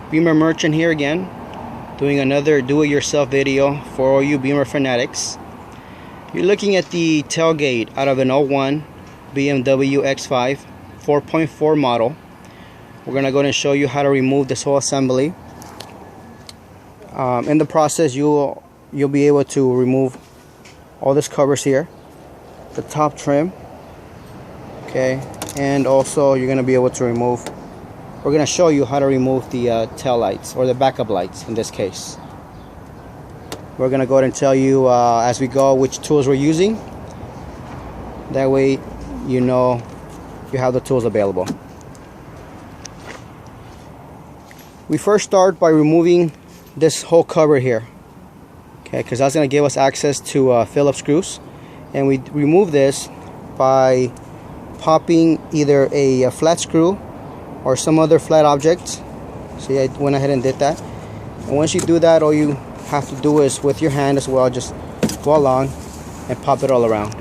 Beamer Merchant here again, doing another do-it-yourself video for all you Beamer fanatics. You're looking at the tailgate out of an 01 BMW X5 4.4 model. We're gonna go ahead and show you how to remove this whole assembly. In the process, you'll be able to remove all this covers here, the top trim, okay, and also you're gonna be able to remove. We're going to show you how to remove the tail lights, or the backup lights in this case. We're going to go ahead and tell you as we go which tools we're using. That way you know you have the tools available. We first start by removing this whole cover here, okay, because that's going to give us access to Phillips screws. And we remove this by popping either a flat screw or some other flat object. See, I went ahead and did that. And once you do that, all you have to do is with your hand as well, just go along and pop it all around.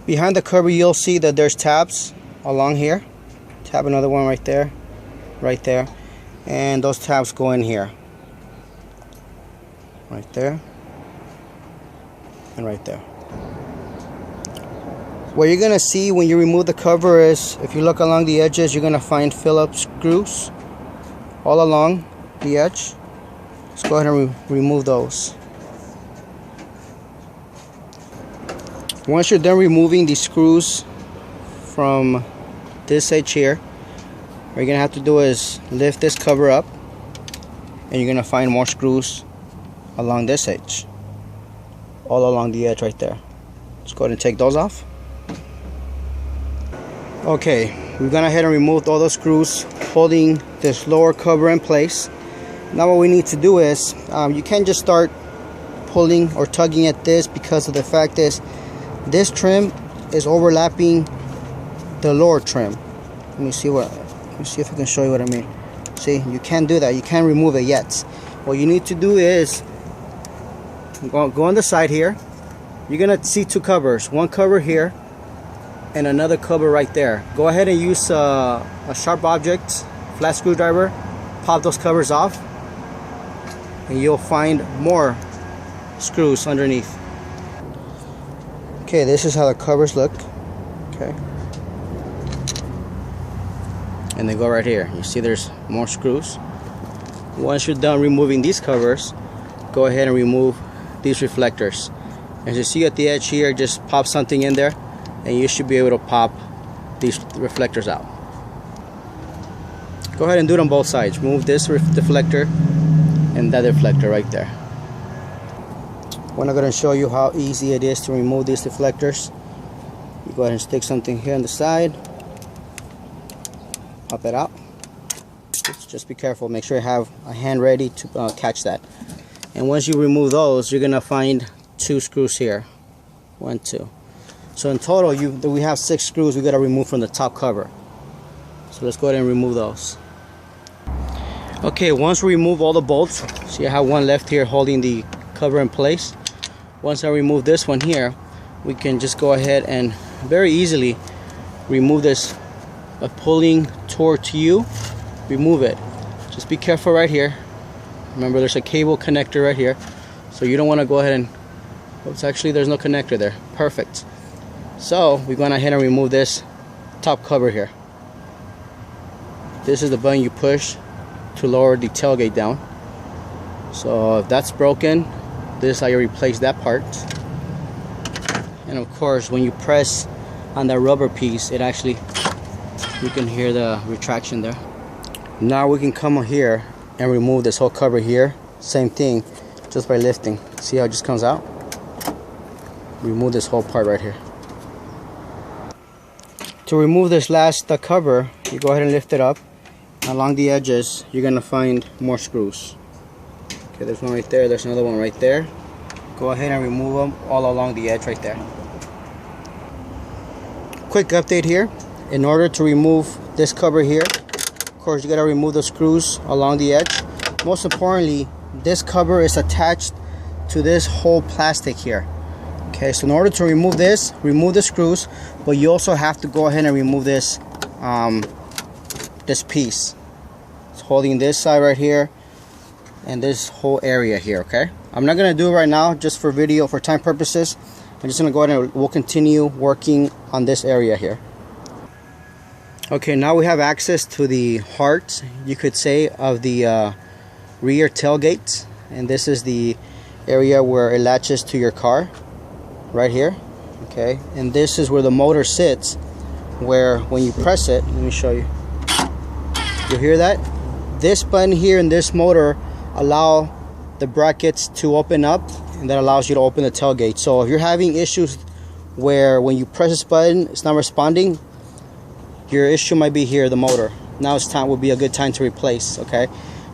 Behind the cover, you'll see that there's tabs along here. Tab, another one right there, and those tabs go in here, right there, and right there. What you're gonna see when you remove the cover is, if you look along the edges, you're gonna find Phillips screws all along the edge. Let's go ahead and remove those. Once you're done removing the screws from this edge here, what you're gonna have to do is lift this cover up, and you're gonna find more screws along this edge, all along the edge right there. Let's go ahead and take those off. Okay, we've gone ahead and removed all those screws holding this lower cover in place. Now what we need to do is, you can't just start pulling or tugging at this, because of the fact is this trim is overlapping the lower trim. Let me see if I can show you what I mean. See, you can't do that. You can't remove it yet. What you need to do is go on the side here. You're gonna see two covers, one cover here and another cover right there. Go ahead and use a sharp object, flat screwdriver, pop those covers off, and you'll find more screws underneath. Okay, this is how the covers look. Okay, and they go right here. You see there's more screws. Once you're done removing these covers, go ahead and remove these reflectors. As you see at the edge here, just pop something in there, and you should be able to pop these reflectors out. Go ahead and do it on both sides. Remove this deflector and that deflector right there. We're not going to show you how easy it is to remove these deflectors. You go ahead and stick something here on the side, pop it out. Just be careful, make sure you have a hand ready to catch that. And once you remove those, you're going to find two screws here. 1, 2. So in total, we have 6 screws we got to remove from the top cover. So let's go ahead and remove those. Okay, once we remove all the bolts, see I have one left here holding the cover in place. Once I remove this one here, we can just go ahead and very easily remove this by pulling toward you. Remove it. Just be careful right here. Remember, there's a cable connector right here, so you don't want to go ahead and, oops, actually there's no connector there. Perfect. So we're going ahead and remove this top cover here. This is the button you push to lower the tailgate down. So if that's broken, this is how you replace that part. And of course, when you press on that rubber piece, it actually, you can hear the retraction there. Now we can come here and remove this whole cover here. Same thing, just by lifting. See how it just comes out? Remove this whole part right here. To remove this last cover, you go ahead and lift it up. Along the edges, you're gonna find more screws. Okay, there's one right there, there's another one right there. Go ahead and remove them all along the edge right there. Quick update here. In order to remove this cover here, of course you gotta remove the screws along the edge. Most importantly, this cover is attached to this whole plastic here. Okay, so in order to remove this, remove the screws, but you also have to go ahead and remove this this piece. It's holding this side right here and this whole area here. Okay, I'm not gonna do it right now just for video, for time purposes. I'm just gonna go ahead and we'll continue working on this area here. Okay, now we have access to the heart, you could say, of the rear tailgate, and this is the area where it latches to your car right here. Okay, and this is where the motor sits, where when you press it, let me show you, you hear that? This button here and this motor allow the brackets to open up, and that allows you to open the tailgate. So if you're having issues where when you press this button it's not responding, your issue might be here, the motor. Now it's time, would be a good time to replace. Okay,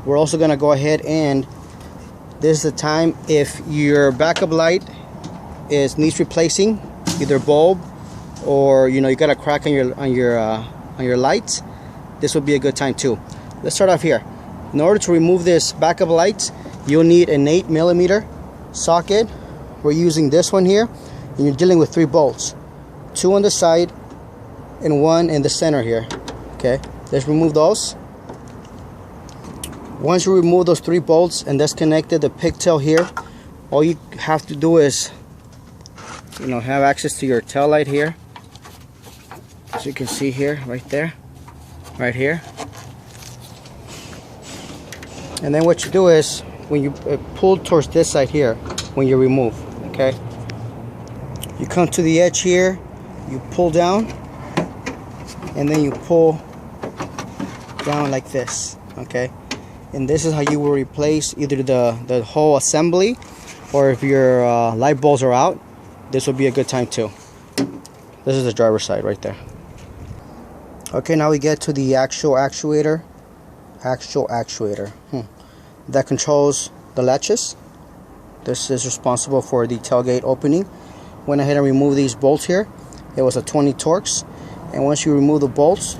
we're also gonna go ahead, and this is the time if your backup light needs replacing, either bulb or you got a crack on your lights, this would be a good time too. Let's start off here. In order to remove this backup light, you'll need an 8mm socket. We're using this one here, and you're dealing with 3 bolts, 2 on the side and 1 in the center here. Okay, let's remove those. Once you remove those 3 bolts and disconnected the pigtail here, all you have to do is have access to your tail light here, as you can see here, right there, right here. And then what you do is, when you pull towards this side here, when you remove, okay, you come to the edge here, you pull down, and then you pull down like this. Okay, and this is how you will replace either the whole assembly, or if your light bulbs are out, this will be a good time too. This is the driver's side right there. Okay, now we get to the actual actuator that controls the latches. This is responsible for the tailgate opening. Went ahead and removed these bolts here. It was a 20 Torx, and once you remove the bolts,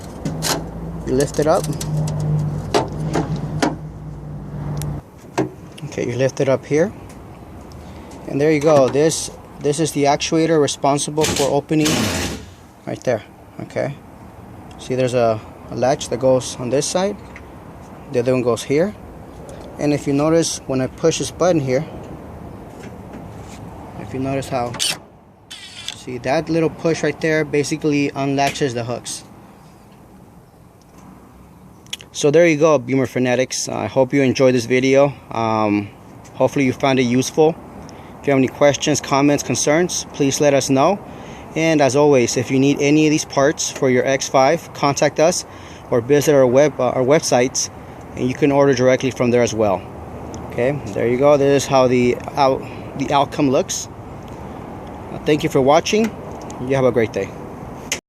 you lift it up. Okay, you lift it up here, and there you go. This is the actuator responsible for opening right there. Okay, see, there's a latch that goes on this side, the other one goes here, and if you notice, when I push this button here, if you notice how, see that little push right there basically unlatches the hooks. So there you go, Beamer fanatics. I hope you enjoyed this video. Hopefully you found it useful. If you have any questions, comments, concerns, please let us know. And as always, if you need any of these parts for your X5, contact us or visit our websites, and you can order directly from there as well. Okay, there you go. This is how the outcome looks. Thank you for watching. You have a great day.